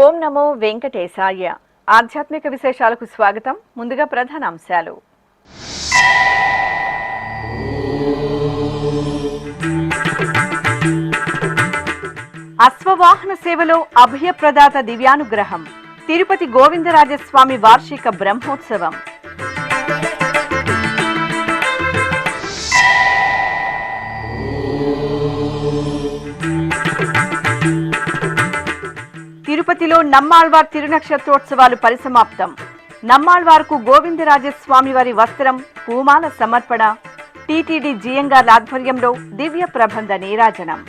ఓం నమో వెంకటేశాయ. ఆధ్యాత్మిక విశేషాలకు స్వాగతం. ముందుగా ప్రధాన అంశాలు. అశ్వవాహన సేవలో అభయప్రదాత దివ్యానుగ్రహం. తిరుపతి గోవిందరాజస్వామి వార్షిక బ్రహ్మోత్సవం. తిరుపతిలో నమ్మాళ్వార్ తిరునక్షత్రోత్సవాలు పరిసమాప్తం. నమ్మాళ్వార్కు గోవిందరాజస్వామి వారి వస్త్రం, పూమాల సమర్పణ. టీటీడీ జియంగార్ల ఆధ్వర్యంలో దివ్య ప్రబంధ నీరాజనం.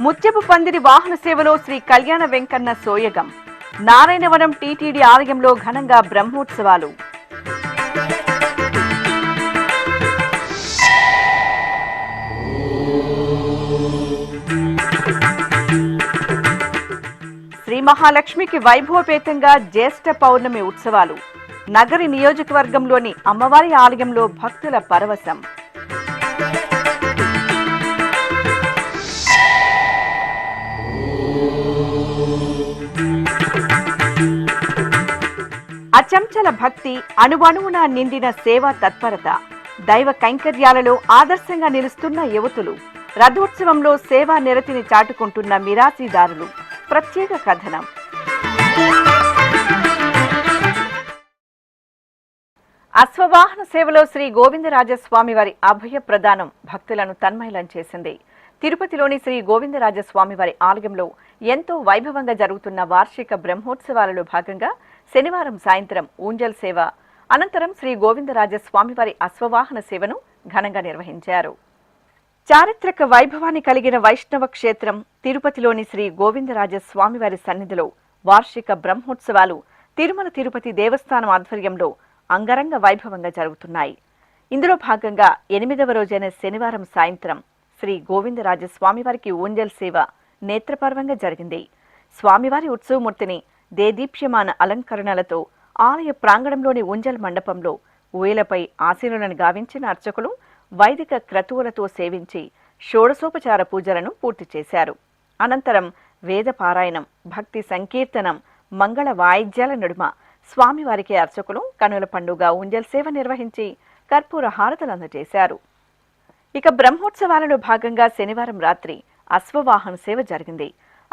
ముత్యపు పందిరి వాహన సేవలో శ్రీ కళ్యాణ వెంకన్న సోయగం. నారాయణవనం టీటీడీ ఆలయంలో ఘనంగా బ్రహ్మోత్సవాలు. శ్రీ మహాలక్ష్మికి వైభవపేతంగా జ్యేష్ఠ పౌర్ణమి ఉత్సవాలు. నగరి నియోజకవర్గంలోని అమ్మవారి ఆలయంలో భక్తుల పరవశం. అచంచల భక్తి, అణువణువున నిండిన సేవా తత్పరత. దైవ కైంకర్యాలలో ఆదర్శంగా నిలుస్తున్న యువతులు. రథోత్సవంలో సేవా నిరతిని చాటుకుంటున్న మిరాసీదారులు. ప్రత్యేక కథనం. అశ్వవాహన సేవలో శ్రీ గోవిందరాజస్వామి వారి అభయ ప్రదానం భక్తులను తన్మయలం చేసింది. తిరుపతిలోని శ్రీ గోవిందరాజస్వామి వారి ఆలయంలో ఎంతో వైభవంగా జరుగుతున్న వార్షిక బ్రహ్మోత్సవాలలో భాగంగా శనివారం సాయంత్రం ఊంజల్ సేవ అనంతరం శ్రీ గోవిందరాజస్వామి వారి అశ్వవాహన సేవను ఘనంగా నిర్వహించారు. చారిత్రక వైభవాన్ని కలిగిన వైష్ణవ క్షేత్రం తిరుపతిలోని శ్రీ గోవిందరాజస్వామి వారి సన్నిధిలో వార్షిక బ్రహ్మోత్సవాలు తిరుమల తిరుపతి దేవస్థానం ఆధ్వర్యంలో అంగరంగ వైభవంగా జరుగుతున్నాయి. ఇందులో భాగంగా 8వ రోజైన శనివారం సాయంత్రం శ్రీ గోవిందరాజస్వామి వారికి ఊంజల్ సేవ నేత్రపర్వంగా జరిగింది. స్వామివారి ఉత్సవమూర్తిని దేదీప్యమాన అలంకరణలతో ఆలయ ప్రాంగణంలోని ఊంజల్ మండపంలో ఊయలపై ఆసీనులను గావించిన అర్చకులు వైదిక క్రతువులతో సేవించి షోడశోపచార పూజలను పూర్తి చేశారు. అనంతరం వేద పారాయణం, భక్తి సంకీర్తనం, మంగళ వాయిద్యాల నడుమ స్వామివారికి అర్చకులు కనుల పండుగ ఊంజల్ సేవ నిర్వహించి కర్పూర హారతలు అందజేశారు. ఇక బ్రహ్మోత్సవాలలో భాగంగా శనివారం రాత్రి అశ్వవాహన సేవ జరిగింది.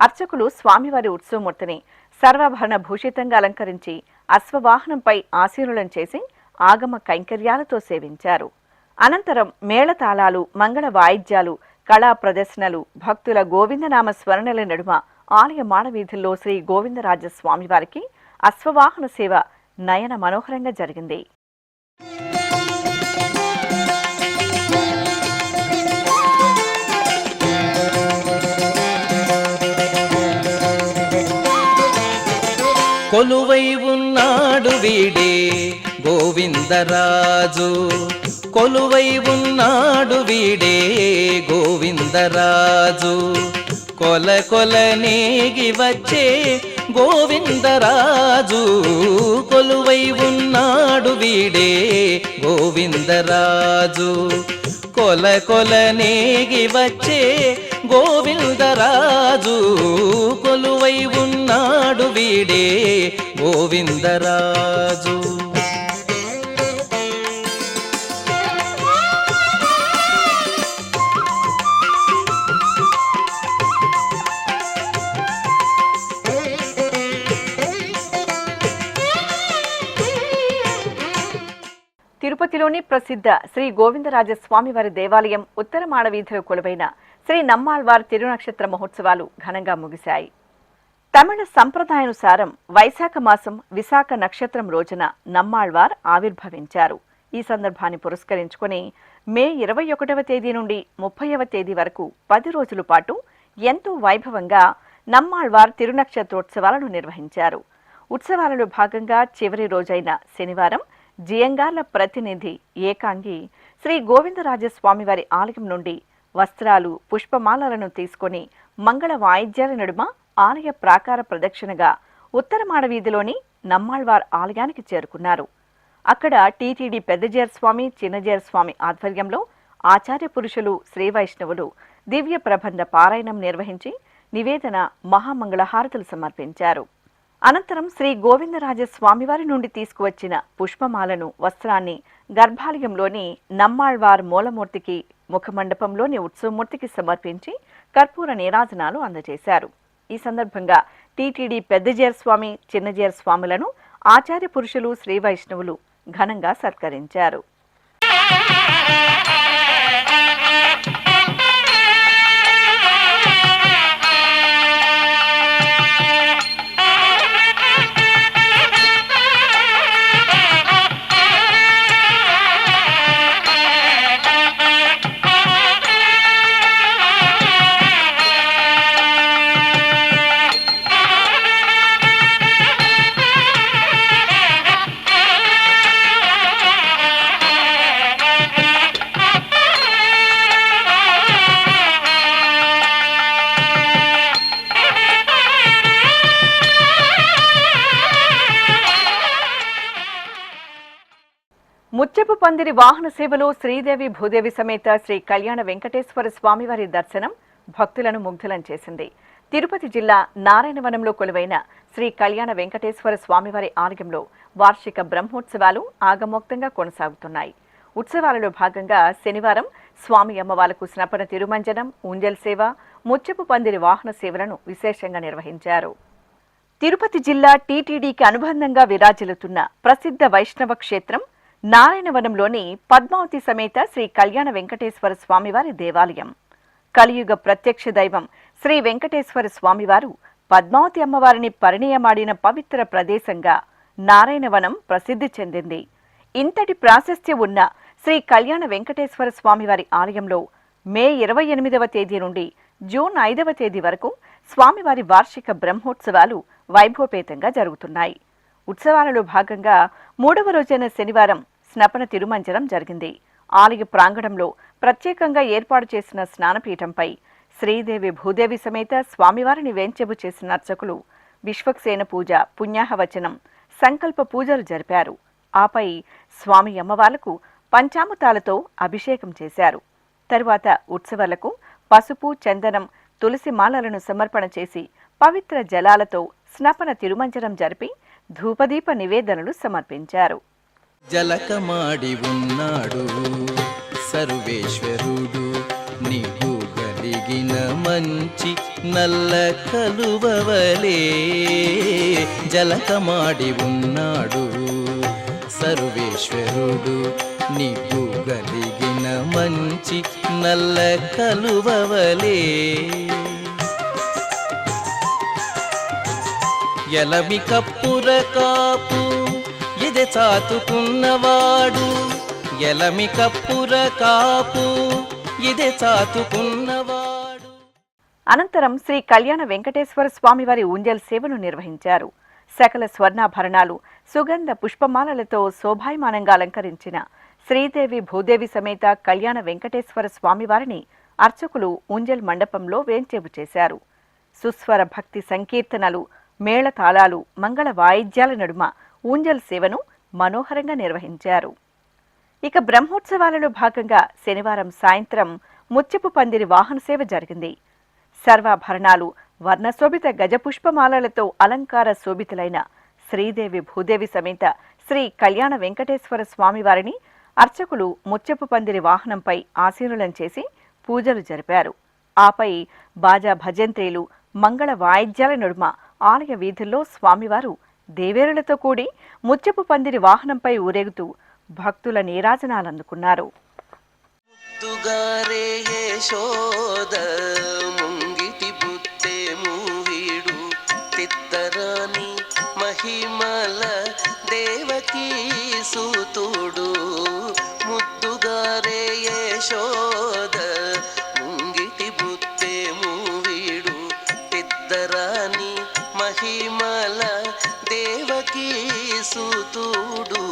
అర్చకులు స్వామివారి ఉత్సవమూర్తిని సర్వాభరణ భూషితంగా అలంకరించి అశ్వవాహనంపై ఆసీనులను చేసి ఆగమ కైంకర్యాలతో సేవించారు. అనంతరం మేళతాళాలు, మంగళ వాయిద్యాలు, కళా ప్రదర్శనలు, భక్తుల గోవిందనామ స్మరణల నడుమ ఆలయ మాడవీధుల్లో శ్రీ గోవిందరాజస్వామి వారికి అశ్వవాహన సేవ నయన మనోహరంగా జరిగింది. కొలువై ఉన్నాడు వీడే గోవిందరాజు, కొలువై ఉన్నాడు వీడే గోవిందరాజు, కొల కొల నేగి వచ్చే గోవిందరాజు, కొలువై ఉన్నాడు వీడే గోవిందరాజు, కొల కొల నేగి వచ్చే గోవిందరాజు, కొలువై ఉన్నాడు వీడే గోవిందరాజు. తిరుపతిలోని ప్రసిద్ధ శ్రీ గోవిందరాజస్వామి వారి దేవాలయం ఉత్తర మాడవీధిలో కొలువైన శ్రీ నమ్మాళ్వార్ తిరునక్షత్ర మహోత్సవాలు ఘనంగా ముగిశాయి. తమిళ సంప్రదాయానుసారం వైశాఖ మాసం విశాఖ నక్షత్రం రోజున నమ్మాళ్వార్ ఆవిర్భవించారు. ఈ సందర్భాన్ని పురస్కరించుకొని మే 21వ తేదీ నుండి 30వ తేదీ వరకు 10 రోజుల పాటు ఎంతో వైభవంగా నమ్మాళ్వార్ తిరునక్షత్రోత్సవాలను నిర్వహించారు. ఉత్సవాలలో భాగంగా చివరి రోజైన శనివారం జియంగార్ల ప్రతినిధి ఏకాంగి శ్రీ గోవిందరాజస్వామివారి ఆలయం నుండి వస్త్రాలు, పుష్పమాలలను తీసుకొని మంగళ వాయిద్యాల నడుమ ఆలయ ప్రాకార ప్రదక్షిణగా ఉత్తరమాడ వీధిలోని నమ్మాళ్వార్ ఆలయానికి చేరుకున్నారు. అక్కడ టీటీడీ పెద్దజేర్స్వామి, చిన్నజేర్స్వామి ఆధ్వర్యంలో ఆచార్య పురుషులు, శ్రీ వైష్ణవులు దివ్య ప్రబంధ పారాయణం నిర్వహించి నివేదన, మహామంగళహారతులు సమర్పించారు. అనంతరం శ్రీ గోవిందరాజస్వామివారి నుండి తీసుకువచ్చిన పుష్పమాలను, వస్త్రాన్ని గర్భాలయంలోని నమ్మాళ్వార్ మూలమూర్తికి, ముఖమండపంలోని ఉత్సవమూర్తికి సమర్పించి కర్పూర నీరాజనాలు అందజేశారు. ఈ సందర్భంగా టీటీడీ పెద్దజేర్స్వామి, చిన్నజేర్స్వాములను ఆచార్య పురుషులు, శ్రీ వైష్ణవులు ఘనంగా సత్కరించారు. ముత్యపు పందిరి వాహన సేవలో శ్రీదేవి భూదేవి సమేత శ్రీ కళ్యాణ వెంకటేశ్వర స్వామివారి దర్శనం భక్తులను ముగ్ధులం చేసింది. తిరుపతి జిల్లా నారాయణవనంలో కొలువైన శ్రీ కళ్యాణ వెంకటేశ్వర స్వామివారి ఆలయంలో వార్షిక బ్రహ్మోత్సవాలు ఆగమోక్తంగా కొనసాగుతున్నాయి. ఉత్సవాలలో భాగంగా శనివారం స్వామి అమ్మవార్లకు స్నపన తిరుమంజనం, ఉంజల్ సేవ, ముత్యపు పందిరి వాహన సేవలను విశేషంగా నిర్వహించారు. తిరుపతి జిల్లా టీటీడీకి అనుబంధంగా విరాజిల్లుతున్న ప్రసిద్ధ వైష్ణవ క్షేత్రం నారాయణవనంలోని పద్మావతి సమేత శ్రీ కళ్యాణ వెంకటేశ్వర స్వామివారి దేవాలయం. కలియుగ ప్రత్యక్ష దైవం శ్రీ వెంకటేశ్వర స్వామివారు పద్మావతి అమ్మవారిని పరిణయమాడిన పవిత్ర ప్రదేశంగా నారాయణవనం ప్రసిద్ధి చెందింది. ఇంతటి ప్రాశస్త్యం ఉన్న శ్రీ కళ్యాణ వెంకటేశ్వర స్వామివారి ఆలయంలో మే 28వ తేదీ నుండి జూన్ 5వ తేదీ వరకు స్వామివారి వార్షిక బ్రహ్మోత్సవాలు వైభవపేతంగా జరుగుతున్నాయి. ఉత్సవాలలో భాగంగా 3వ రోజైన శనివారం స్నపన తిరుమంజనం జరిగింది. ఆలయ ప్రాంగణంలో ప్రత్యేకంగా ఏర్పాటు చేసిన స్నానపీఠంపై శ్రీదేవి భూదేవి సమేత స్వామివారిని వేంచెబు చేసిన అర్చకులు విశ్వక్సేన పూజ, పుణ్యాహవచనం, సంకల్ప పూజలు జరిపారు. ఆపై స్వామి అమ్మవార్లకు పంచామృతాలతో అభిషేకం చేశారు. తరువాత ఉత్సవాలకు పసుపు, చందనం, తులసి మాలలను సమర్పణ చేసి పవిత్ర జలాలతో స్నపన తిరుమంజనం జరిపి ధూపదీప నివేదనలు సమర్పించారు. జలకమాడి ఉన్నాడు సర్వేశ్వరుడు, నీవు కలిగిన మంచి నల్ల కలువవలే. జలకమాడి ఉన్నాడు సర్వేశ్వరుడు, నీవు కలిగిన మంచి నల్ల కలువవలే. ఎలమి కప్పుర కాపు ఇదే చాతుకున్నవాడు, ఎలమి కప్పుర కాపు ఇదే చాతుకున్నవాడు. అనంతరం శ్రీ కళ్యాణ వెంకటేశ్వర స్వామివారి ఉంజల్ సేవను నిర్వహించారు. సకల స్వర్ణాభరణాలు, సుగంధ పుష్పమాలలతో శోభాయమానంగా అలంకరించిన శ్రీదేవి భూదేవి సమేత కళ్యాణ వెంకటేశ్వర స్వామివారిని అర్చకులు ఉంజల్ మండపంలో వేంచేపు చేశారు. సుస్వర భక్తి సంకీర్తనలు, మేళతాళాలు, మంగళ వాయిద్యాల నడుమ ఊంజల్ సేవను మనోహరంగా నిర్వహించారు. ఇక బ్రహ్మోత్సవాలలో భాగంగా శనివారం సాయంత్రం ముత్యపు పందిరి వాహన సేవ జరిగింది. సర్వాభరణాలు, వర్ణశోభిత గజపుష్పమాలలతో అలంకార శోభితులైన శ్రీదేవి భూదేవి సమేత శ్రీ కళ్యాణ వెంకటేశ్వర స్వామివారిని అర్చకులు ముత్యపు పందిరి వాహనంపై ఆసీనులను చేసి పూజలు జరిపారు. ఆపై బాజా భజంత్రీలు, మంగళ వాయిద్యాల నడుమ ఆలయ వీధుల్లో స్వామివారు దేవేరులతో కూడి ముత్యపు పందిరి వాహనంపై ఊరేగుతూ భక్తుల నీరాజనాలందుకున్నారు. మహిమల దేవకీ సూతుడు కుమారే యశోద ముంగిటి బుత్తే మూవీడు పెద్దరాని మహిమల దేవకీ సుతుడు.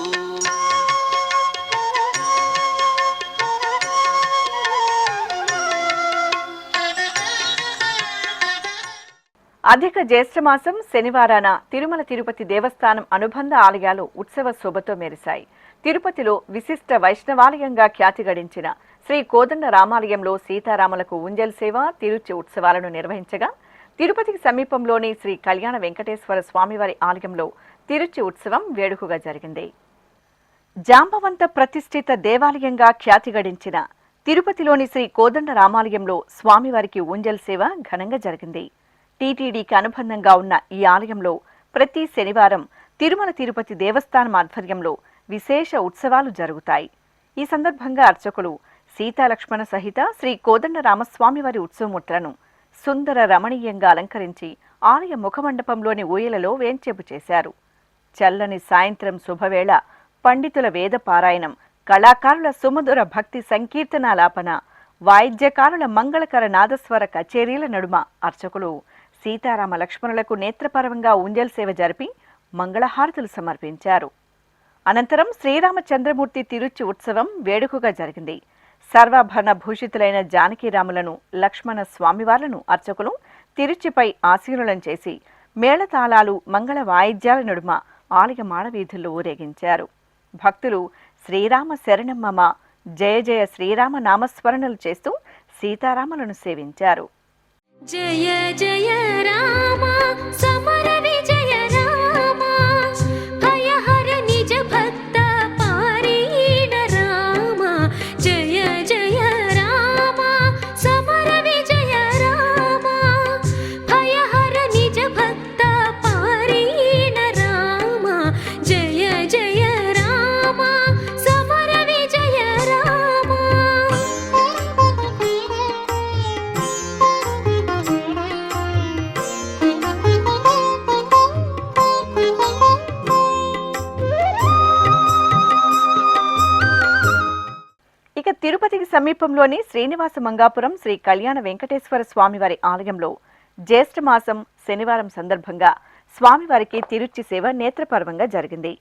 అధిక జ్యేష్ఠమాసం శనివారాన తిరుమల తిరుపతి దేవస్థానం అనుబంధ ఆలయాలు ఉత్సవ శోభతో మెరిశాయి. తిరుపతిలో విశిష్ట వైష్ణవాలయంగా ఖ్యాతి గడించిన శ్రీ కోదండ రామాలయంలో సీతారాములకు ఉంజల్ సేవ, తిరుచి ఉత్సవాలను నిర్వహించగా, తిరుపతికి సమీపంలోని శ్రీ కళ్యాణ వెంకటేశ్వర స్వామివారి ఆలయంలో తిరుచి ఉత్సవం వేడుకగా జరిగింది. జాంబవంత ప్రతిష్ఠిత దేవాలయంగా ఖ్యాతి గడించిన తిరుపతిలోని శ్రీ కోదండ రామాలయంలో స్వామివారికి ఉంజల్ సేవ ఘనంగా జరిగింది. టీటీడీకి అనుబంధంగా ఉన్న ఈ ఆలయంలో ప్రతి శనివారం తిరుమల తిరుపతి దేవస్థానం ఆధ్వర్యంలో విశేష ఉత్సవాలు జరుగుతాయి. ఈ సందర్భంగా అర్చకులు సీతాలక్ష్మణ సహిత శ్రీ కోదండ రామస్వామి వారి ఉత్సవమూర్తులను సుందర రమణీయంగా అలంకరించి ఆలయ ముఖమండపంలోని ఊయలలో వేంచేపు చేశారు. చల్లని సాయంత్రం శుభవేళ పండితుల వేద పారాయణం, కళాకారుల సుమధుర భక్తి సంకీర్తనాలాపన, వాయిద్యకారుల మంగళకర నాదస్వర కచేరీల నడుమ అర్చకులు సీతారామ లక్ష్మణులకు నేత్రపరవంగా ఉంజల్ సేవ జరిపి మంగళహారతులు సమర్పించారు. అనంతరం శ్రీరామచంద్రమూర్తి తిరుచి ఉత్సవం వేడుకగా జరిగింది. సర్వాభరణ భూషితులైన జానకీరాములను, లక్ష్మణ స్వామివార్లను అర్చకులు తిరుచిపై ఆసీనులను చేసి మేళతాళాలు, మంగళ వాయిద్యాల నడుమ ఆలయ మాడవీధుల్లో ఊరేగించారు. భక్తులు శ్రీరామ శరణమ్మమ, జయ జయ శ్రీరామ నామస్మరణలు చేస్తూ సీతారాములను సేవించారు. జయ జయ రామ సమర విజయ రామ, భయహర నిజ భక్త పారీణ రామ. జయ జయ రామ సమర విజయ రామ, భయహర నిజ భక్త పారీణ రామ. జయ జయ రామ సమర విజయ రామ. ఇక తిరుపతికి సమీపంలోని శ్రీనివాస మంగాపురం శ్రీ కళ్యాణ వెంకటేశ్వర స్వామివారి ఆలయంలో జ్యేష్ఠమాసం శనివారం సందర్భంగా స్వామివారికి తిరుచి సేవ నేత్రపర్వంగా జరిగింది.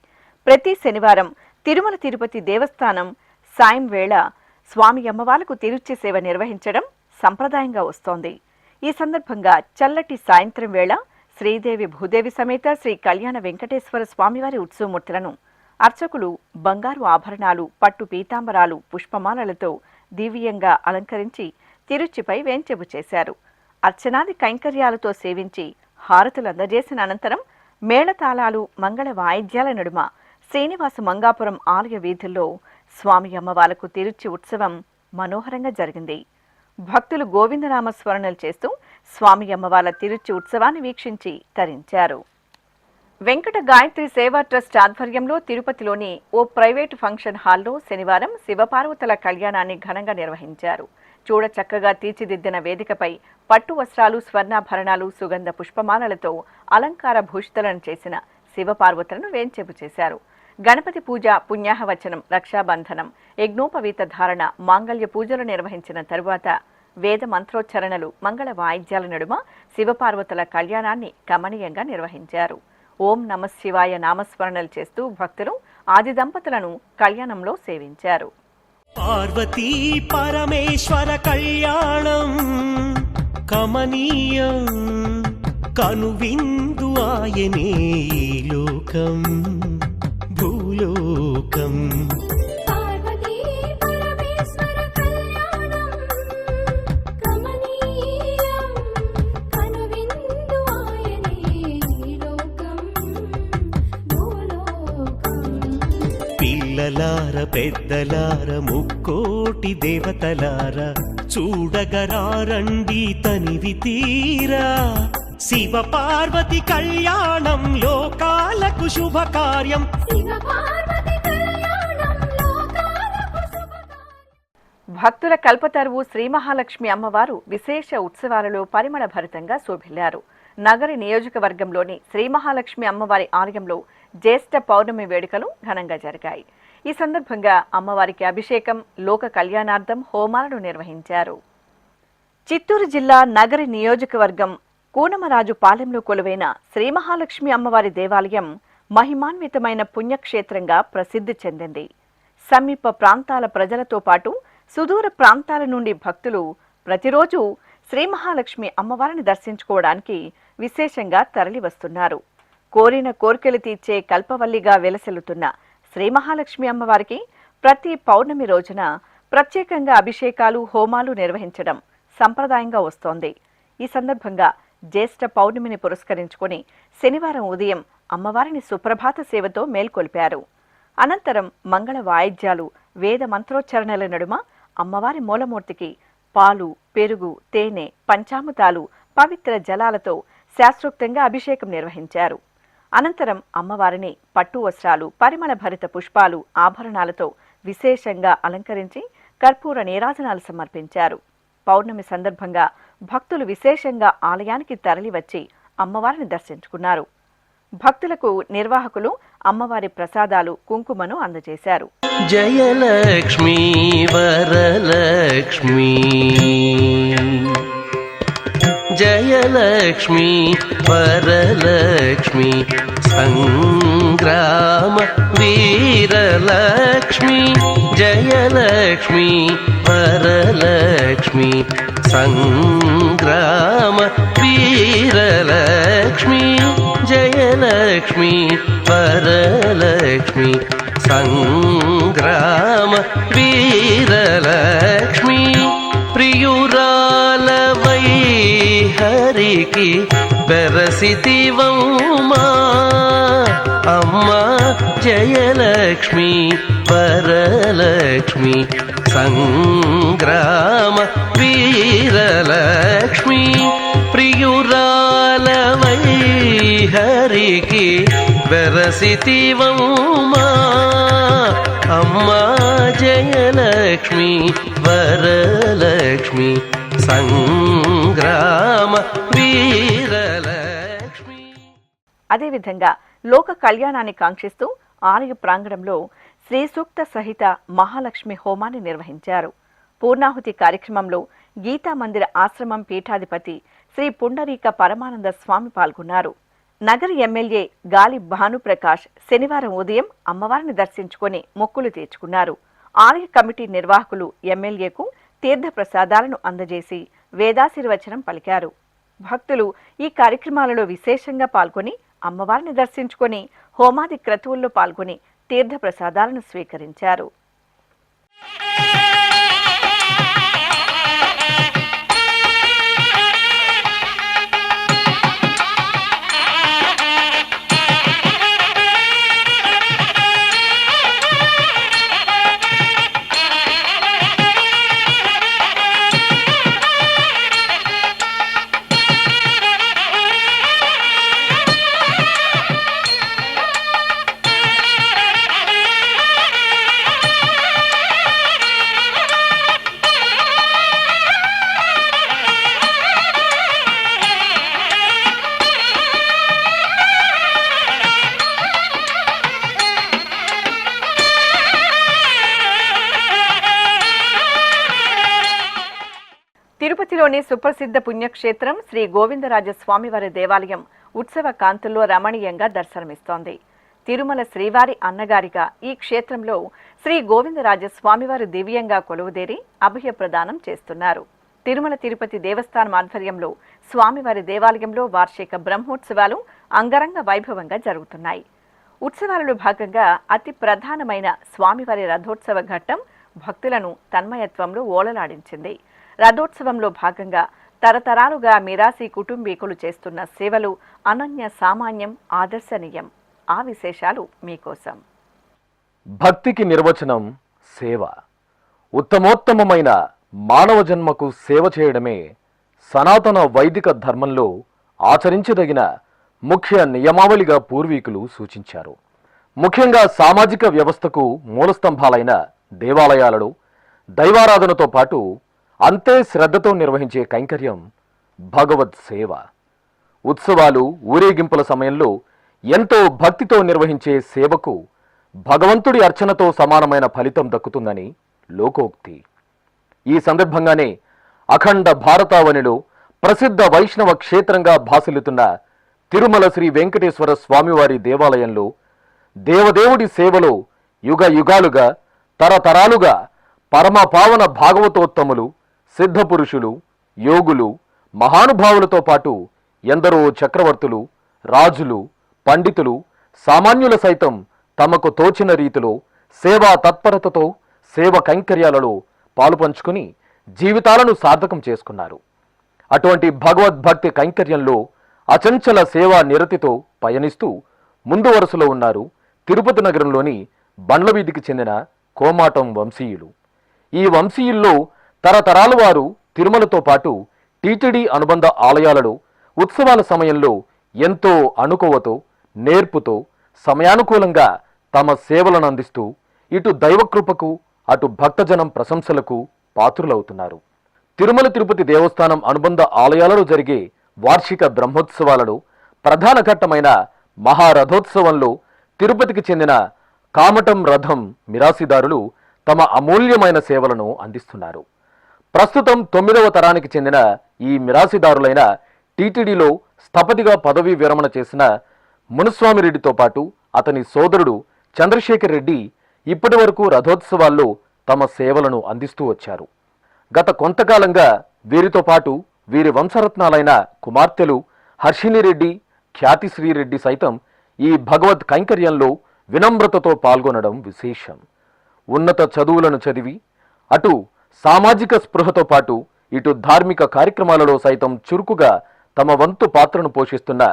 ప్రతి శనివారం తిరుమల తిరుపతి దేవస్థానం సాయం వేళ స్వామి అమ్మవార్లకు తిరుచి సేవ నిర్వహించడం సంప్రదాయంగా వస్తోంది. ఈ సందర్భంగా చల్లటి సాయంత్రం వేళ శ్రీదేవి భూదేవి సమేత శ్రీ కళ్యాణ వెంకటేశ్వర స్వామివారి ఉత్సవమూర్తులను అర్చకులు బంగారు ఆభరణాలు, పట్టు పీతాంబరాలు, పుష్పమాలలతో దివ్యంగా అలంకరించి తిరుచిపై వేంచెపు చేశారు. అర్చనాది కైంకర్యాలతో సేవించి హారతులు అందజేసిన అనంతరం మేళతాళాలు, మంగళ వాయిద్యాల నడుమ శ్రీనివాస మంగాపురం ఆలయ వీధుల్లో స్వామి అమ్మవార్లకు తిరుచి ఉత్సవం మనోహరంగా జరిగింది. భక్తులు గోవిందనామ స్మరణలు చేస్తూ స్వామి అమ్మవార్ల తిరుచి ఉత్సవాన్ని వీక్షించి తరించారు. వెంకట గాయత్రి సేవా ట్రస్ట్ ఆధ్వర్యంలో తిరుపతిలోని ఓ ప్రైవేటు ఫంక్షన్ హాల్లో శనివారం శివపార్వతుల కళ్యాణాన్ని ఘనంగా నిర్వహించారు. చూడ చక్కగా తీర్చిదిద్దిన వేదికపై పట్టు వస్త్రాలు, స్వర్ణాభరణాలు, సుగంధ పుష్పమాలలతో అలంకార భూషితులను చేసిన శివపార్వతులను వేంచేపు చేశారు. గణపతి పూజ, పుణ్యాహవచనం, రక్షాబంధనం, యజ్ఞోపవీత ధారణ, మాంగళ్య పూజలు నిర్వహించిన తరువాత వేద మంత్రోచ్చరణలు, మంగళ వాయిద్యాల నడుమ శివపార్వతుల కళ్యాణాన్ని కమనీయంగా నిర్వహించారు. ఓం నమ శివాయ నామస్మరణలు చేస్తూ భక్తులు ఆది దంపతులను కళ్యాణంలో సేవించారు. పార్వతీ పరమేశ్వర కళ్యాణం కమనీయం, కనువిందు ఆయనే లోకం భూలోకం. పార్వతీ పరమేశ్వర కళ్యాణం కమనీయం, కనువిందు ఆయనే లోకం భూలోకం. పిల్లలార పెద్దలార ముక్కోటి దేవతలార చూడగరారండి తనివి తీరా. శివ పార్వతి కళ్యాణం లోకాలకు శుభకార్యం. భక్తుల కల్పతరువు శ్రీ మహాలక్ష్మి అమ్మవారు విశేష ఉత్సవాలలో పరిమళ భరితంగా శోభిల్లారు. నగరి నియోజకవర్గంలోని శ్రీ మహాలక్ష్మి అమ్మవారి ఆలయంలో జ్యేష్ఠ పౌర్ణమి వేడుకలు ఘనంగా జరిగాయి. ఈ సందర్భంగా అమ్మవారికి అభిషేకం, లోక కళ్యాణార్థం హోమాలను నిర్వహించారు. చిత్తూరు జిల్లా నగరి నియోజకవర్గం కూనమరాజు పాలెంలో కొలువైన శ్రీ మహాలక్ష్మి అమ్మవారి దేవాలయం మహిమాన్వితమైన పుణ్యక్షేత్రంగా ప్రసిద్ధి చెందింది. సమీప ప్రాంతాల ప్రజలతో పాటు సుదూర ప్రాంతాల నుండి భక్తులు ప్రతిరోజు శ్రీ మహాలక్ష్మి అమ్మవారిని దర్శించుకోవడానికి విశేషంగా తరలివస్తున్నారు. కోరిన కోర్కెలు తీర్చే కల్పవల్లిగా వెలసిల్లుతున్న శ్రీ మహాలక్ష్మి అమ్మవారికి ప్రతి పౌర్ణమి రోజున ప్రత్యేకంగా అభిషేకాలు, హోమాలు నిర్వహించడం సంప్రదాయంగా వస్తోంది. ఈ సందర్భంగా జ్యేష్ఠ పౌర్ణమిని పురస్కరించుకుని శనివారం ఉదయం అమ్మవారిని సుప్రభాత సేవతో మేల్కొల్పారు. అనంతరం మంగళ వాయిద్యాలు, వేద మంత్రోచ్చరణల నడుమ అమ్మవారి మూలమూర్తికి పాలు, పెరుగు, తేనె, పంచామృతాలు, పవిత్ర జలాలతో శాస్త్రోక్తంగా అభిషేకం నిర్వహించారు. అనంతరం అమ్మవారిని పట్టు వస్త్రాలు, పరిమళ భరిత పుష్పాలు, ఆభరణాలతో విశేషంగా అలంకరించి కర్పూర నీరాజనాలు సమర్పించారు. పౌర్ణమి సందర్భంగా భక్తులు విశేషంగా ఆలయానికి తరలివచ్చి అమ్మవారిని దర్శించుకున్నారు. భక్తులకు నిర్వాహకులు అమ్మవారి ప్రసాదాలు, కుంకుమను అందజేశారు. జయలక్ష్మీ వరలక్ష్మీ, జయలక్ష్మీ వరలక్ష్మీ, సంగ్రామ వీరలక్ష్మీ, జయలక్ష్మీ వరలక్ష్మీ, సంగ్రామ వీరలక్ష్మీ, జయలక్ష్మీ వరలక్ష్మీ, సంగ్రామ వీరలక్ష్మీ, ప్రియురాలవై హరికి బెరసితివమ్మా అమ్మా, జయలక్ష్మీ వరలక్ష్మీ, సంగ్రామ వీరలక్ష్మీ, ప్రియురాలవై హరికి బెరసితివమ్మా అమ్మా, జయలక్ష్మీ వరలక్ష్మీ, సంగ్రామ వీరలక్ష్మీ. అదేవిధంగా లోక కళ్యాణాన్ని కాంక్షిస్తూ ఆలయ ప్రాంగణంలో శ్రీ సూక్త సహిత మహాలక్ష్మి హోమాన్ని నిర్వహించారు. పూర్ణాహుతి కార్యక్రమంలో గీతా మందిర ఆశ్రమం పీఠాధిపతి శ్రీ పుండరీక పరమానంద స్వామి పాల్గొన్నారు. నగర ఎమ్మెల్యే గాలి భానుప్రకాష్ శనివారం ఉదయం అమ్మవారిని దర్శించుకొని మొక్కులు తీర్చుకున్నారు. ఆలయ కమిటీ నిర్వాహకులు ఎమ్మెల్యేకు తీర్థ ప్రసాదాలను అందజేసి వేదాశీర్వచనం పలికారు. భక్తులు ఈ కార్యక్రమాలలో విశేషంగా పాల్గొని అమ్మవారిని దర్శించుకొని హోమాది క్రతువుల్లో పాల్గొని తీర్థ ప్రసాదాలను స్వీకరించారు. తిరుపతిలోని సుప్రసిద్ధ పుణ్యక్షేత్రం శ్రీ గోవిందరాజస్వామివారి దేవాలయం ఉత్సవ కాంతుల్లో రమణీయంగా దర్శనమిస్తోంది. తిరుమల శ్రీవారి అన్నగారిగా ఈ క్షేత్రంలో శ్రీ గోవిందరాజస్వామివారి దివ్యంగా కొలువుదేరి అభయ ప్రదానం చేస్తున్నారు. తిరుమల తిరుపతి దేవస్థానం ఆధ్వర్యంలో స్వామివారి దేవాలయంలో వార్షిక బ్రహ్మోత్సవాలు అంగరంగ వైభవంగా జరుగుతున్నాయి. ఉత్సవాలలో భాగంగా అతి ప్రధానమైన స్వామివారి రథోత్సవ ఘట్టం భక్తులను తన్మయత్వంలో ఓలలాడించింది. రథోత్సవంలో భాగంగా తరతరాలుగా మిరాసి కుటుంబీకులు చేస్తున్న సేవలు అనన్య సామాన్యం, ఆదర్శనీయం. ఆ విశేషాలు మీకోసం. భక్తికి నిర్వచనం సేవ. ఉత్తమోత్తమమైన మానవ జన్మకు సేవ చేయడమే సనాతన వైదిక ధర్మంలో ఆచరించదగిన ముఖ్య నియమావళిగా పూర్వీకులు సూచించారు. ముఖ్యంగా సామాజిక వ్యవస్థకు మూలస్తంభాలైన దేవాలయాలలో దైవారాధనతో పాటు అంతే శ్రద్ధతో నిర్వహించే కైంకర్యం భగవద్ సేవ. ఉత్సవాలు ఊరేగింపుల సమయంలో ఎంతో భక్తితో నిర్వహించే సేవకు భగవంతుడి అర్చనతో సమానమైన ఫలితం దక్కుతుందని లోకోక్తి. ఈ సందర్భంగానే అఖండ భారతావనిలో ప్రసిద్ధ వైష్ణవ క్షేత్రంగా భాసిల్లుతున్న తిరుమల శ్రీ వెంకటేశ్వర స్వామివారి దేవాలయంలో దేవదేవుడి సేవలో యుగ యుగాలుగా తరతరాలుగా పరమ పావన భాగవతోత్తములు, సిద్ధపురుషులు, యోగులు, మహానుభావులతో పాటు ఎందరో చక్రవర్తులు, రాజులు, పండితులు, సామాన్యుల సైతం తమకు తోచిన రీతిలో సేవా తత్పరతతో సేవ కైంకర్యాలలో పాలుపంచుకుని జీవితాలను సార్థకం చేసుకున్నారు. అటువంటి భగవద్భక్తి కైంకర్యంలో అచంచల సేవా నిరతితో పయనిస్తూ ముందు వరుసలో ఉన్నారు తిరుపతి నగరంలోని బండ్లవీధికి చెందిన కోమాటం వంశీయులు. ఈ వంశీయుల్లో తరతరాల వారు తిరుమలతో పాటు టీటీడీ అనుబంధ ఆలయాలలో ఉత్సవాల సమయంలో ఎంతో అణుకువతో, నేర్పుతో, సమయానుకూలంగా తమ సేవలను అందిస్తూ ఇటు దైవకృపకు అటు భక్తజనం ప్రశంసలకు పాత్రులవుతున్నారు. తిరుమల తిరుపతి దేవస్థానం అనుబంధ ఆలయాలలో జరిగే వార్షిక బ్రహ్మోత్సవాలలో ప్రధాన ఘట్టమైన మహారథోత్సవంలో తిరుపతికి చెందిన కామటం రథం మిరాసిదారులు తమ అమూల్యమైన సేవలను అందిస్తున్నారు. ప్రస్తుతం 9వ తరానికి చెందిన ఈ మిరాసిదారులైన టీటీడీలో స్థపతిగా పదవీ విరమణ చేసిన మునుస్వామి రెడ్డితో పాటు అతని సోదరుడు చంద్రశేఖర్ రెడ్డి ఇప్పటి వరకు రథోత్సవాల్లో తమ సేవలను అందిస్తూ వచ్చారు. గత కొంతకాలంగా వీరితో పాటు వీరి వంశరత్నాలైన కుమార్తెలు హర్షిణిరెడ్డి, ఖ్యాతిశ్రీరెడ్డి సైతం ఈ భగవద్ కైంకర్యంలో వినమ్రతతో పాల్గొనడం విశేషం. ఉన్నత చదువులను చదివి అటు సామాజిక స్పృహతో పాటు ఇటు ధార్మిక కార్యక్రమాలలో సైతం చురుకుగా తమ వంతు పాత్రను పోషిస్తున్న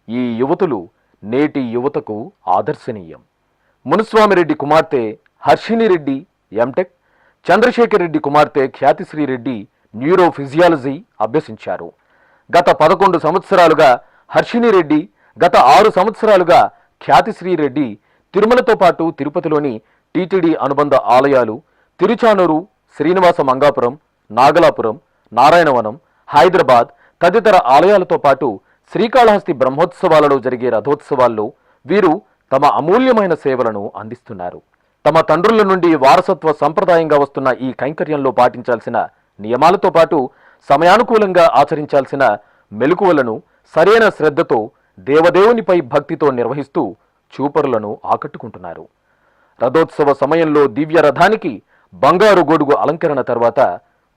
ఈ యువతులు నేటి యువతకు ఆదర్శనీయం. మునుస్వామిరెడ్డి కుమార్తె హర్షిణిరెడ్డి ఎంటెక్, చంద్రశేఖర్ రెడ్డి కుమార్తె ఖ్యాతిశ్రీరెడ్డి న్యూరో ఫిజియాలజీ అభ్యసించారు. గత 11 సంవత్సరాలుగా హర్షిణిరెడ్డి, గత 6 సంవత్సరాలుగా ఖ్యాతిశ్రీరెడ్డి తిరుమలతో పాటు తిరుపతిలోని టీటీడీ అనుబంధ ఆలయాలు తిరుచానూరు, శ్రీనివాస మంగాపురం, నాగలాపురం, నారాయణవనం, హైదరాబాద్ తదితర ఆలయాలతో పాటు శ్రీకాళహస్తి బ్రహ్మోత్సవాలలో జరిగే రథోత్సవాల్లో వీరు తమ అమూల్యమైన సేవలను అందిస్తున్నారు. తమ తండ్రుల నుండి వారసత్వ సంప్రదాయంగా వస్తున్న ఈ కైంకర్యంలో పాటించాల్సిన నియమాలతో పాటు సమయానుకూలంగా ఆచరించాల్సిన మెలకువలను సరైన శ్రద్ధతో దేవదేవునిపై భక్తితో నిర్వహిస్తూ చూపరులను ఆకట్టుకుంటున్నారు. రథోత్సవ సమయంలో దివ్య రథానికి బంగారు గొడుగు అలంకరణ తర్వాత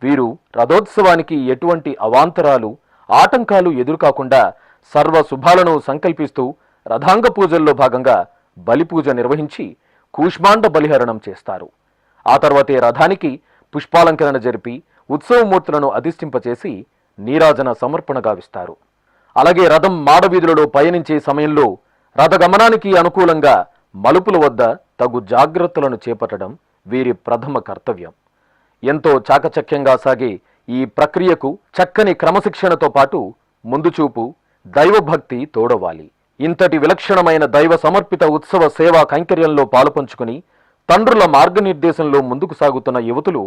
వీరు రథోత్సవానికి ఎటువంటి అవాంతరాలు, ఆటంకాలు ఎదురుకాకుండా సర్వ శుభాలను సంకల్పిస్తూ రథాంగ పూజల్లో భాగంగా బలిపూజ నిర్వహించి కూష్మాండ బలిహరణం చేస్తారు. ఆ తర్వాతే రథానికి పుష్పాలంకరణ జరిపి ఉత్సవమూర్తులను అధిష్ఠింపచేసి నీరాజన సమర్పణ గావిస్తారు. అలాగే రథం మాడవీధులలో పయనించే సమయంలో రథగమనానికి అనుకూలంగా మలుపుల వద్ద తగు జాగ్రత్తలను చేపట్టడం వీరి ప్రథమ కర్తవ్యం. ఎంతో చాకచక్యంగా సాగే ఈ ప్రక్రియకు చక్కని క్రమశిక్షణతో పాటు ముందుచూపు, దైవభక్తి తోడవాలి. ఇంతటి విలక్షణమైన దైవ సమర్పిత ఉత్సవ సేవా కైంకర్యంలో పాలుపంచుకుని తండ్రుల మార్గనిర్దేశంలో ముందుకు సాగుతున్న యువతులు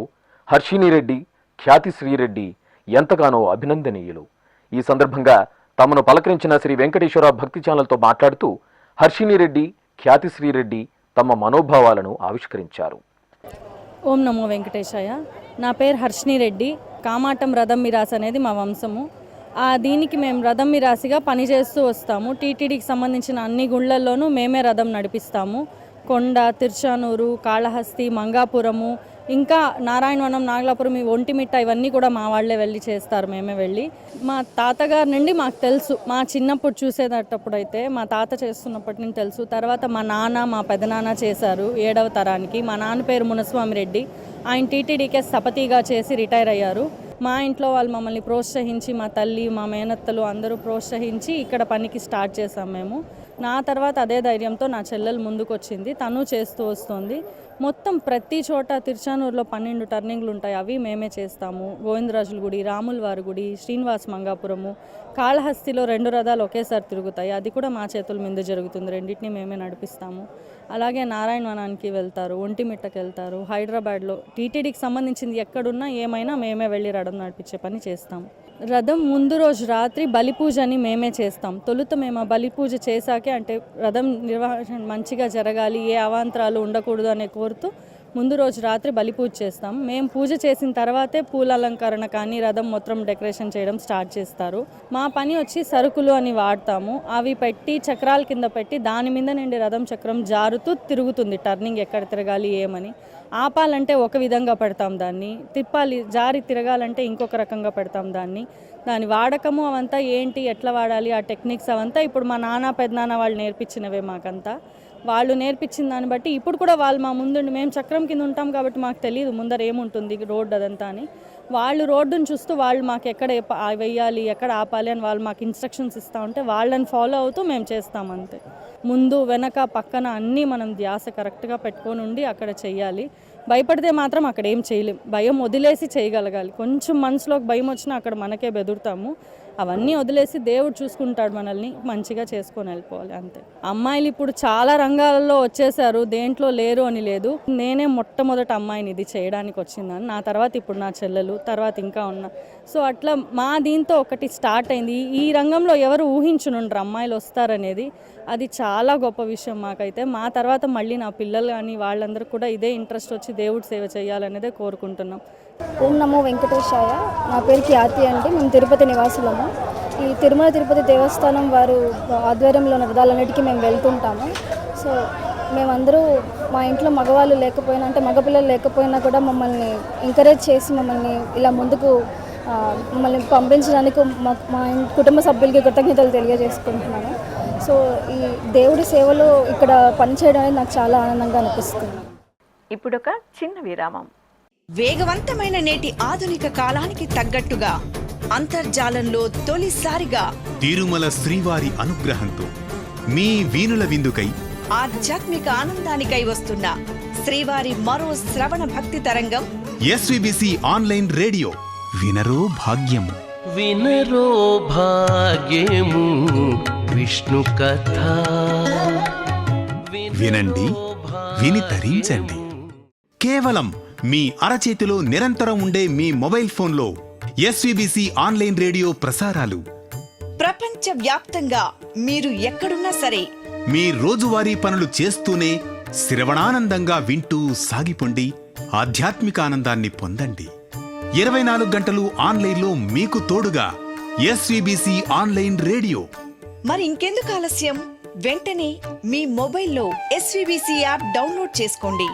హర్షిణిరెడ్డి, ఖ్యాతిశ్రీరెడ్డి ఎంతగానో అభినందనీయులు. ఈ సందర్భంగా తమను పలకరించిన శ్రీ వెంకటేశ్వర భక్తి ఛానల్తో మాట్లాడుతూ హర్షిణిరెడ్డి, ఖ్యాతిశ్రీరెడ్డి తమ మనోభావాలను ఆవిష్కరించారు. ఓం నమో వెంకటేశాయ. నా పేరు హర్షిణిరెడ్డి. కామాటం రథం మిరాస్ అనేది మా వంశము. దీనికి మేము రథం మిరాసిగా పనిచేస్తూ వస్తాము. టీటీడీకి సంబంధించిన అన్ని గుళ్ళల్లోనూ మేమే రథం నడిపిస్తాము. కొండ, తిరుచానూరు, కాళహస్తి, మంగాపురము, ఇంకా నారాయణవనం, నాగలాపురం, ఒంటిమిట్ట ఇవన్నీ కూడా మా వాళ్ళే వెళ్ళి చేస్తారు. మేమే వెళ్ళి మా తాతగారి నుండి మాకు తెలుసు. మా చిన్నప్పుడు చూసేటప్పుడు అయితే మా తాత చేస్తున్నప్పటి నుంచి తెలుసు. తర్వాత మా నాన్న, మా పెదనాన్న చేశారు 7వ తరానికి. మా నాన్న పేరు మునుస్వామి రెడ్డి. ఆయన టీటీడీకే స్థపతిగా చేసి రిటైర్ అయ్యారు. మా ఇంట్లో వాళ్ళు మమ్మల్ని ప్రోత్సహించి, మా తల్లి, మా మేనత్తలు అందరూ ప్రోత్సహించి ఇక్కడ పనికి స్టార్ట్ చేసాం మేము. నా తర్వాత అదే ధైర్యంతో నా చెల్లెలు ముందుకు వచ్చింది, తను చేస్తూ వస్తుంది. మొత్తం ప్రతి చోట తిరుచానూరులో 12 టర్నింగ్లు ఉంటాయి, అవి మేమే చేస్తాము. గోవిందరాజుల గుడి, రాముల వారి గుడి, శ్రీనివాస మంగాపురము, కాళహస్తిలో 2 రథాలు ఒకేసారి తిరుగుతాయి, అది కూడా మా చేతుల మీద జరుగుతుంది. రెండింటిని మేమే నడిపిస్తాము. అలాగే నారాయణవనానికి వెళ్తారు, ఒంటిమిట్టకి వెళ్తారు. హైదరాబాద్లో టీటీడీకి సంబంధించింది ఎక్కడున్నా ఏమైనా మేమే వెళ్ళి రథం నడిపించే పని చేస్తాము. రథం ముందు రోజు రాత్రి బలి పూజ అని మేమే చేస్తాం. తొలుత మేము ఆ బలి పూజ చేశాకే, అంటే రథం నిర్వహణ మంచిగా జరగాలి, ఏ అవాంతరాలు ఉండకూడదు అనే కోరుతూ ముందు రోజు రాత్రి బలి పూజ చేస్తాం. మేము పూజ చేసిన తర్వాతే పూల అలంకరణ కానీ రథం మొత్తం డెకరేషన్ చేయడం స్టార్ట్ చేస్తారు. మా పని వచ్చి సరుకులు అని వాడతాము. అవి పెట్టి చక్రాల కింద పెట్టి దాని మీద నుండి రథం చక్రం జారుతూ తిరుగుతుంది. టర్నింగ్ ఎక్కడ తిరగాలి ఏమని, ఆపాలంటే ఒక విధంగా పెడతాం దాన్ని, తిప్పాలి జారి తిరగాలంటే ఇంకొక రకంగా పెడతాం దాన్ని. దాని వాడకము అవంతా ఏంటి, ఎట్లా వాడాలి, ఆ టెక్నిక్స్ అవంతా ఇప్పుడు మా నాన్న పెద్దనాన్న వాళ్ళు నేర్పించినవే మాకంతా. వాళ్ళు నేర్పించిన దాన్ని బట్టి ఇప్పుడు కూడా వాళ్ళు మా ముందుండి, మేము చక్రం కింద ఉంటాం కాబట్టి మాకు తెలియదు ముందర ఏముంటుంది రోడ్డు అదంతా అని, వాళ్ళు రోడ్డును చూస్తూ వాళ్ళు మాకు ఎక్కడ వెయ్యాలి ఎక్కడ ఆపాలి అని వాళ్ళు మాకు ఇన్స్ట్రక్షన్స్ ఇస్తూ ఉంటే వాళ్ళని ఫాలో అవుతూ మేము చేస్తాం అంతే. ముందు వెనక పక్కన అన్నీ మనం ధ్యాస కరెక్ట్గా పెట్టుకొని ఉండి అక్కడ చెయ్యాలి. భయపడితే మాత్రం అక్కడ ఏం చేయలేం, భయం వదిలేసి చేయగలగాలి. కొంచెం మనసులోకి భయం వచ్చినా అక్కడ మనకే బెదురుతాము. అవన్నీ వదిలేసి దేవుడు చూసుకుంటాడు మనల్ని, మంచిగా చేసుకొని వెళ్ళిపోవాలి అంతే. అమ్మాయిలు ఇప్పుడు చాలా రంగాలలో వచ్చేసారు, దేంట్లో లేరు అని లేదు. నేనే మొట్టమొదటి అమ్మాయిని ఇది చేయడానికి వచ్చిందని, నా తర్వాత ఇప్పుడు నా చెల్లెలు, తర్వాత ఇంకా ఉన్నా. సో అట్లా మా దీంతో ఒకటి స్టార్ట్ అయింది. ఈ రంగంలో ఎవరు ఊహించునుండ్రు అమ్మాయిలు వస్తారనేది, అది చాలా గొప్ప విషయం మాకైతే. మా తర్వాత మళ్ళీ నా పిల్లలు కానీ వాళ్ళందరూ కూడా ఇదే ఇంట్రెస్ట్ వచ్చి దేవుడి సేవ చేయాలనేదే కోరుకుంటున్నాం. ఓం నమో వెంకటేశాయ. నా పేరు ఖ్యాతి అండి. మేము తిరుపతి నివాసులము. ఈ తిరుమల తిరుపతి దేవస్థానం వారు ఆధ్వర్యంలో ఉన్న రథాలన్నిటికీ మేము వెళ్తుంటాము. సో మేమందరూ మా ఇంట్లో మగవాళ్ళు లేకపోయినా, అంటే మగపిల్లలు లేకపోయినా కూడా మమ్మల్ని ఎంకరేజ్ చేసి మమ్మల్ని ఇలా ముందుకు మమ్మల్ని పంపించడానికి మా కుటుంబ సభ్యులకి కృతజ్ఞతలు తెలియజేసుకుంటున్నాను. సో ఈ దేవుడి సేవలో ఇక్కడ పనిచేయడం అనేది నాకు చాలా ఆనందంగా అనిపిస్తుంది. ఇప్పుడొక చిన్న విరామం. వేగవంతమైన నేటి ఆధునిక కాలానికి తగ్గట్టుగా అంతర్జాలంలో తొలిసారిగా తిరుమల శ్రీవారి అనుగ్రహంతో మీ వీణుల విందుకై ఆధ్యాత్మిక ఆనందానికై వస్తున్న శ్రీవారి మరో శ్రవణ భక్తి తరంగం ఎస్విబిసి ఆన్లైన్ రేడియో. వినరో భాగ్యము, వినరో భాగ్యము విష్ణు కథ. వినండి, విని తరించండి. కేవలం మీ అరచేతిలో నిరంతరం ఉండే మీ మొబైల్ ఫోన్లో ఎస్విబిసి ఆన్లైన్ రేడియో ప్రసారాలు ప్రపంచ వ్యాప్తంగా మీరు ఎక్కడున్నా సరే మీ రోజువారీ పనులు చేస్తూనే శ్రవణానందంగా వింటూ సాగిపోండి, ఆధ్యాత్మిక ఆనందాన్ని పొందండి. 24 గంటలు ఆన్లైన్లో మీకు తోడుగా ఎస్విబిసి ఆన్లైన్ రేడియో. మరి ఇంకెందుకు ఆలస్యం, వెంటనే మీ మొబైల్లో ఎస్విబిసి యాప్ డౌన్లోడ్ చేసుకోండి.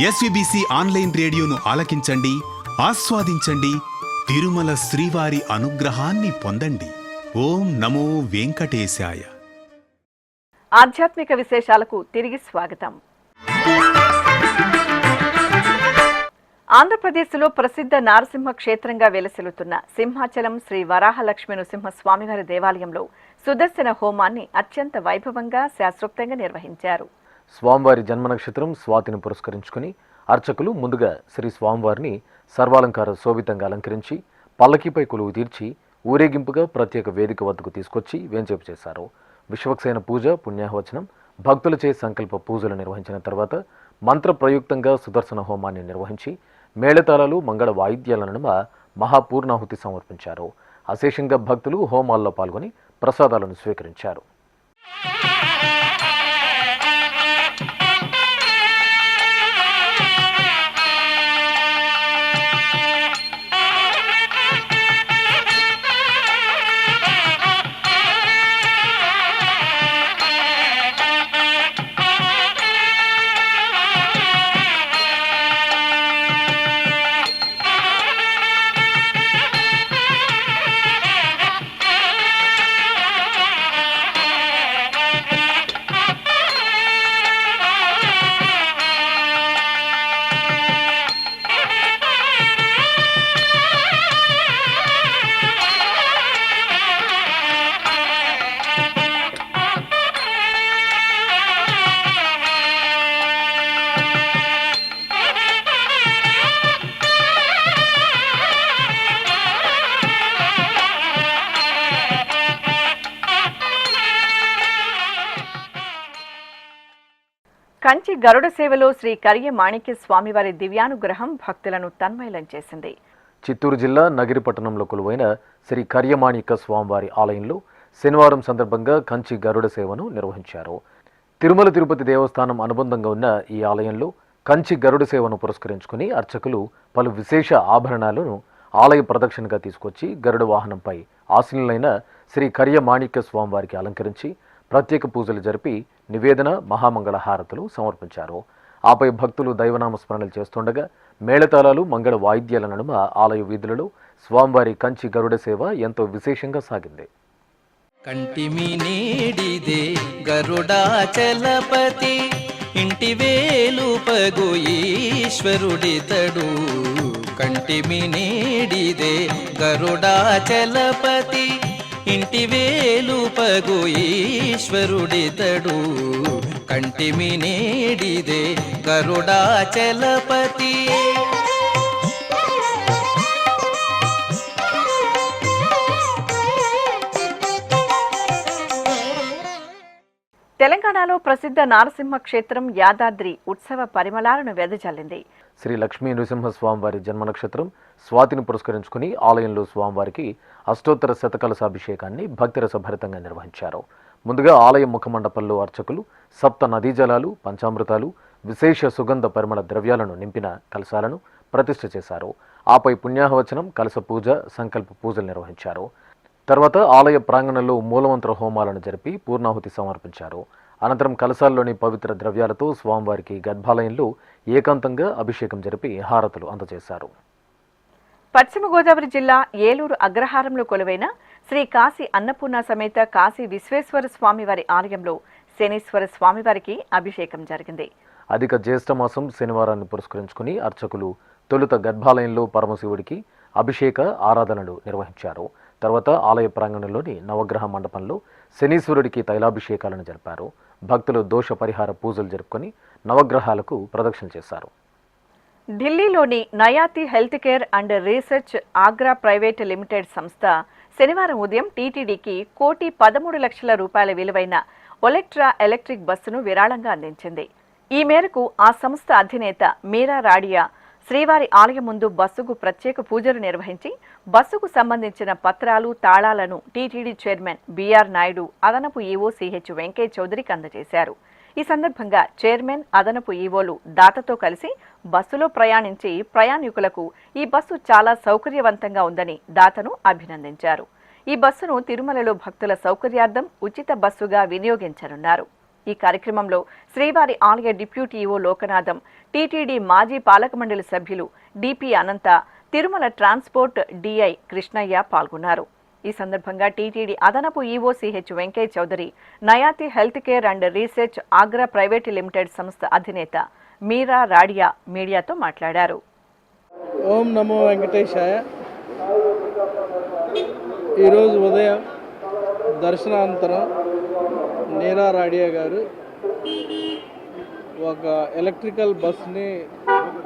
ఎస్విబిసి ఆన్లైన్ రేడియోను ఆలకించండి, ఆస్వాదించండి, తిరుమల శ్రీవారి అనుగ్రహాన్ని పొందండి. ఓం నమో వెంకటేశాయ. ఆధ్యాత్మిక విశేషాలకు తిరిగి స్వాగతం. ఆంధ్రప్రదేశ్లో ప్రసిద్ధ నారసింహ క్షేత్రంగా వెలసిల్లుతున్న సింహాచలం శ్రీ వరాహలక్ష్మి నృసింహస్వామివారి దేవాలయంలో సుదర్శన హోమాన్ని అత్యంత వైభవంగా శాస్త్రోక్తంగా నిర్వహించారు. స్వామివారి జన్మ నక్షత్రం స్వాతిని పురస్కరించుకుని అర్చకులు ముందుగా శ్రీ స్వామివారిని సర్వాలంకార శోభితంగా అలంకరించి పల్లకీపై కొలువు తీర్చి ఊరేగింపుగా ప్రత్యేక వేదిక వద్దకు తీసుకొచ్చి వేంచేపు చేశారు. విశ్వక్సేన పూజ, పుణ్యాహవచనం, భక్తులచే సంకల్ప పూజలు నిర్వహించిన తర్వాత మంత్ర ప్రయుక్తంగా సుదర్శన హోమాన్ని నిర్వహించి మేళతాళాలు, మంగళ వాయిద్యాల నడుమ మహాపూర్ణాహుతి సమర్పించారు. అశేషంగా భక్తులు హోమాల్లో పాల్గొని ప్రసాదాలను స్వీకరించారు. కంచి గరుడ సేవలో శ్రీ కరియ మాణిక్య స్వామివారి దివ్యానుగ్రహం భక్తులను తన్మయలం చేసింది. చిత్తూరు జిల్లా నగిరి పట్టణంలో కొలువైన శ్రీ కర్యమాణిక స్వామివారి ఆలయంలో శనివారం సందర్భంగా కంచి గరుడ సేవను నిర్వహించారు. తిరుమల తిరుపతి దేవస్థానం అనుబంధంగా ఉన్న ఈ ఆలయంలో కంచి గరుడ సేవను పురస్కరించుకుని అర్చకులు పలు విశేష ఆభరణాలను ఆలయ ప్రదక్షిణగా తీసుకొచ్చి గరుడ వాహనంపై ఆసీనులైన శ్రీ కర్యమాణిక్య స్వామివారికి అలంకరించి ప్రత్యేక పూజలు జరిపి నివేదన మహామంగళ హారతులు సమర్పించారు. ఆపై భక్తులు దైవనామ స్మరణలు చేస్తుండగా మేళతాళాలు మంగళ వాయిద్యాల నడుమ ఆలయ వీధులలో స్వామివారి కంచి గరుడ సేవ ఎంతో విశేషంగా సాగింది. కంటిమి నేడిదే గరుడాచలపతి ఇంటి వేలుపగు ఈశ్వరుడితడు. కంటిమి నేడిదే గరుడాచలపతి ఇంటి వేలుపగు ఈశ్వరుడితడు. కంటిమి నేడిదే గరుడాచలపతి. తెలంగాణలో ప్రసిద్ధ నారసింహ క్షేత్రం యాదాద్రి ఉత్సవ పరిమళాలను వెదజల్లింది. శ్రీ లక్ష్మీ నృసింహస్వామివారి జన్మ నక్షత్రం స్వాతిని పురస్కరించుకుని ఆలయంలో స్వామివారికి అష్టోత్తర శతకలశాభిషేకాన్ని భక్తిరసభరితంగా నిర్వహించారు. ముందుగా ఆలయ ముఖమండపంలో అర్చకులు సప్త నదీ జలాలు, పంచామృతాలు, విశేష సుగంధ పరిమళ ద్రవ్యాలను నింపిన కలశాలను ప్రతిష్ఠ చేశారు. ఆపై పుణ్యాహవచనం, కలశ పూజ, సంకల్ప పూజలు నిర్వహించారు. తర్వాత ఆలయ ప్రాంగణంలో మూలమంత్ర హోమాలను జరిపి పూర్ణాహుతి సమర్పించారు. అనంతరం కలశాల్లోని పవిత్ర ద్రవ్యాలతో స్వామివారికి గర్భాలయంలో ఏకాంతంగా అభిషేకం జరిపి హారతులు అందజేశారు. పశ్చిమ గోదావరి జిల్లా ఏలూరు అగ్రహారంలో కొలువైన శ్రీ కాశీ అన్నపూర్ణ సమేత కాశీ విశ్వేశ్వర స్వామివారి ఆలయంలో శనీశ్వర స్వామివారికి అభిషేకం జరిగింది. అధిక జ్యేష్ఠ మాసం శనివారాన్ని పురస్కరించుకుని అర్చకులు తొలుత గర్భాలయంలో పరమశివుడికి అభిషేక ఆరాధనలు నిర్వహించారు. తర్వాత ఆలయ ప్రాంగణంలోని నవగ్రహ మండపంలో శనీశ్వరుడికి తైలాభిషేకాలను జరిపారు. భక్తులు దోష పరిహార పూజలు జరుపుకొని నవగ్రహాలకు ప్రదక్షిణ చేశారు. ఢిల్లీలోని Nayati health care and research Agra private limited సంస్థ శనివారం ఉదయం టీటీడీకి ₹1,13,00,000 విలువైన ఒలెక్ట్రా ఎలక్ట్రిక్ బస్సును విరాళంగా అందించింది. ఈ మేరకు ఆ సంస్థ అధినేత మీరా రాడియా శ్రీవారి ఆలయం ముందు బస్సుకు ప్రత్యేక పూజలు నిర్వహించి బస్సుకు సంబంధించిన పత్రాలు, తాళాలను టీటీడీ చైర్మన్ బీఆర్ నాయుడు, అదనపు ఈవో సిహెచ్ వెంకయ్య చౌదరికి అందజేశారు. ఈ సందర్భంగా చైర్మన్, అదనపు ఈవోలు దాతతో కలిసి బస్సులో ప్రయాణించి ప్రయాణికులకు ఈ బస్సు చాలా సౌకర్యవంతంగా ఉందని దాతను అభినందించారు. ఈ బస్సును తిరుమలలో భక్తుల సౌకర్యార్థం ఉచిత బస్సుగా వినియోగించనున్నారు. ఈ కార్యక్రమంలో శ్రీవారి ఆలయ డిప్యూటీ ఈవో లోకనాథం, టీటీడీ మాజీ పాలక మండలి సభ్యులు DP Anantha, Tirumala transport DI Krishnaiah పాల్గొన్నారు. ఈ సందర్భంగా టీటీడీ అదనపు EO CH Venkaiah Chowdary Nayati health care and research Agra private limited సంస్థ అధినేత మీరా రాడియా మీడియాతో మాట్లాడారు. ఓం నమో వెంకటేశాయ. ఈరోజు ఉదయం దర్శనానంతరం మీరా రాడియా గారు ఒక ఎలక్ట్రికల్ బస్ని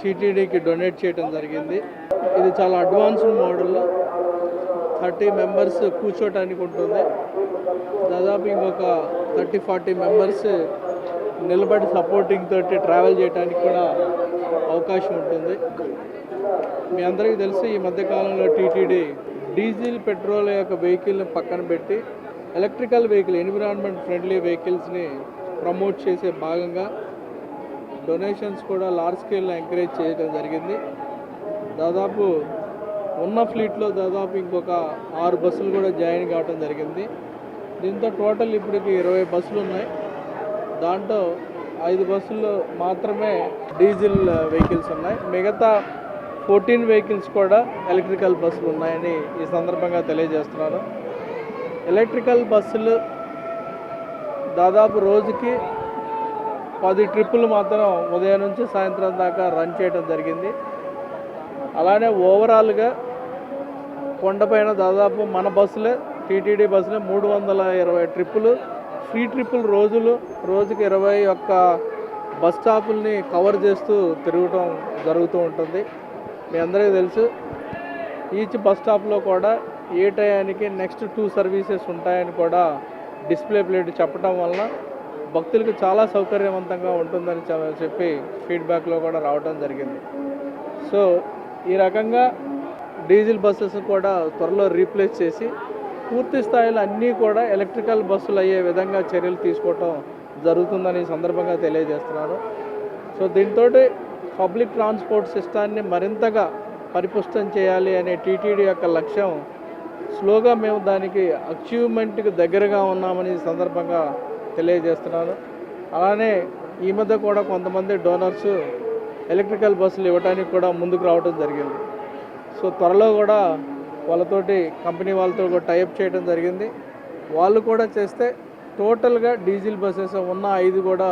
టీటీడీకి డొనేట్ చేయడం జరిగింది. ఇది చాలా అడ్వాన్స్డ్ మోడల్, 30 మెంబర్స్ కూర్చోటానికి ఉంటుంది. దాదాపు ఇంకొక 30-40 మెంబర్స్ నిలబడి సపోర్టింగ్ తోటి ట్రావెల్ చేయడానికి కూడా అవకాశం ఉంటుంది. మీ అందరికీ తెలుసు, ఈ మధ్యకాలంలో టీటీడీ డీజిల్, పెట్రోల్ యొక్క వెహికల్ని పక్కన పెట్టి ఎలక్ట్రికల్ వెహికల్, ఎన్విరాన్మెంట్ ఫ్రెండ్లీ వెహికల్స్ని ప్రమోట్ చేసే భాగంగా డొనేషన్స్ కూడా లార్జ్ స్కేల్లో ఎంకరేజ్ చేయడం జరిగింది. దాదాపు ఉన్న ఫ్లీట్లో దాదాపు ఇంకొక 6 బస్సులు కూడా జాయిన్ కావడం జరిగింది. దీంతో టోటల్ ఇప్పటికి 20 బస్సులు ఉన్నాయి. దాంట్లో 5 బస్సుల్లో మాత్రమే డీజిల్ వెహికల్స్ ఉన్నాయి. మిగతా 14 వెహికల్స్ కూడా ఎలక్ట్రికల్ బస్సులు ఉన్నాయని ఈ సందర్భంగా తెలియజేస్తున్నాను. ఎలక్ట్రికల్ బస్సులు దాదాపు రోజుకి 10 ట్రిప్పులు మాత్రం ఉదయం నుంచి సాయంత్రం దాకా రన్ చేయడం జరిగింది. అలానే ఓవరాల్గా కొండపైన దాదాపు మన బస్సులే, టీటీడీ బస్సులే 320 ట్రిప్పులు, ఫ్రీ ట్రిప్పులు రోజుకి 21 బస్ స్టాపుల్ని కవర్ చేస్తూ తిరగటం జరుగుతూ ఉంటుంది. మీ అందరికీ తెలుసు, ఈచ్ బస్ స్టాప్లో కూడా ఏ టయానికి నెక్స్ట్ 2 సర్వీసెస్ ఉంటాయని కూడా డిస్ప్లే ప్లేట్ చెప్పడం వలన భక్తులకు చాలా సౌకర్యవంతంగా ఉంటుందని చెప్పి ఫీడ్బ్యాక్లో కూడా రావడం జరిగింది. సో ఈ రకంగా డీజిల్ బస్సెస్ కూడా త్వరలో రీప్లేస్ చేసి పూర్తి స్థాయిలో అన్నీ కూడా ఎలక్ట్రికల్ బస్సులు అయ్యే విధంగా చర్యలు తీసుకోవటం జరుగుతుందని ఈ సందర్భంగా తెలియజేస్తున్నాను. సో దీంతో పబ్లిక్ ట్రాన్స్పోర్ట్ సిస్టాన్ని మరింతగా పరిపుష్టం చేయాలి అనే టీటీడీ యొక్క లక్ష్యం స్లోగా మేము దానికి అచీవ్మెంట్కి దగ్గరగా ఉన్నామని ఈ సందర్భంగా తెలియజేస్తున్నాను. అలానే ఈ మధ్య కూడా కొంతమంది డోనర్స్ ఎలక్ట్రికల్ బస్సులు ఇవ్వడానికి కూడా ముందుకు రావడం జరిగింది. సో త్వరలో కూడా వాళ్ళతోటి కంపెనీ వాళ్ళతో కూడా టైఅప్ చేయడం జరిగింది. వాళ్ళు కూడా చేస్తే టోటల్గా డీజిల్ బస్సెస్ ఉన్న 5 కూడా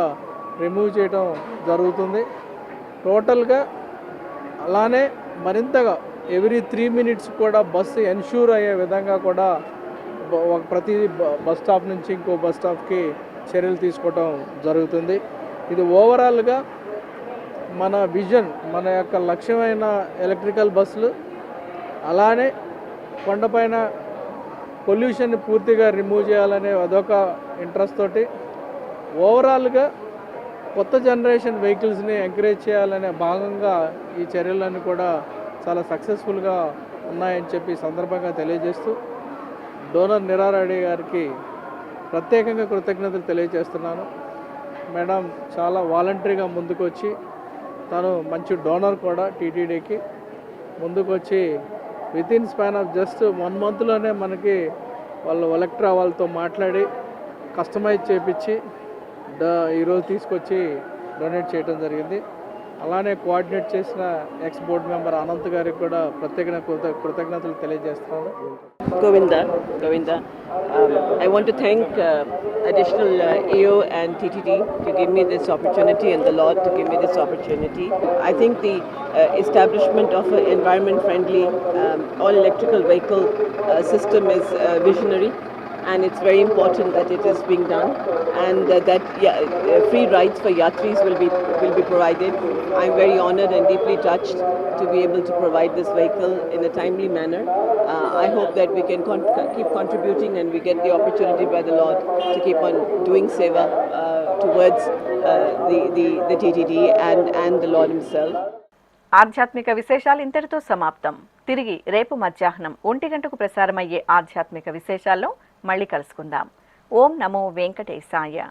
రిమూవ్ చేయడం జరుగుతుంది. టోటల్గా అలానే మరింతగా ఎవ్రీ 3 minutes కూడా బస్సు ఎన్ష్యూర్ అయ్యే విధంగా కూడా ప్రతి బస్ స్టాప్ నుంచి ఇంకో బస్ స్టాప్కి చర్యలు తీసుకోవడం జరుగుతుంది. ఇది ఓవరాల్గా మన విజన్, మన యొక్క లక్ష్యమైన ఎలక్ట్రికల్ బస్సులు, అలానే కొండపైన పొల్యూషన్ని పూర్తిగా రిమూవ్ చేయాలనే అదొక ఇంట్రెస్ట్ తోటి ఓవరాల్గా కొత్త జనరేషన్ వెహికల్స్ని ఎంకరేజ్ చేయాలనే భాగంగా ఈ చర్యలన్నీ కూడా చాలా సక్సెస్ఫుల్గా ఉన్నాయని చెప్పి సందర్భంగా తెలియజేస్తూ డోనర్ నిరారెడ్డి గారికి ప్రత్యేకంగా కృతజ్ఞతలు తెలియజేస్తున్నాను. మేడం చాలా వాలంటరీగా ముందుకు వచ్చి తను మంచి డోనర్ కూడా టీటీడీకి ముందుకు వచ్చి వితిన్ స్పాన్ ఆఫ్ జస్ట్ 1 monthలోనే మనకి వాళ్ళు ఎలక్ట్రా వాళ్ళతో మాట్లాడి కస్టమైజ్ చేయించి ఈరోజు తీసుకొచ్చి డొనేట్ చేయడం జరిగింది. అలానే కోఆర్డినేట్ చేసిన ఎక్స్ బోర్డు మెంబర్ అనంత్ గారికి కూడా ప్రత్యేక కృతజ్ఞతలు తెలియజేస్తున్నాను. Govinda. I want to thank additional AO and TTD to give me this opportunity and the Lord to give me this opportunity. I think the establishment of an environment-friendly all-electrical vehicle system is visionary, and it's very important that it is being done, and that free rides for yatris will be provided. I'm very honoured and deeply touched to be able to provide this vehicle in a timely manner. I hope that we can keep contributing and we get the opportunity by the Lord to keep on doing seva towards the TTD and the Lord himself. ఆధ్యాత్మిక విశేషాలు ఇంతటితో సమాప్తం. తిరిగి రేపు మధ్యాహ్నం 1 గంటకు ప్రసారమయ్యే ఆధ్యాత్మిక విశేషాల్లో మళ్ళీ కలుసుకుందాం. ఓం నమో వెంకటేశాయ.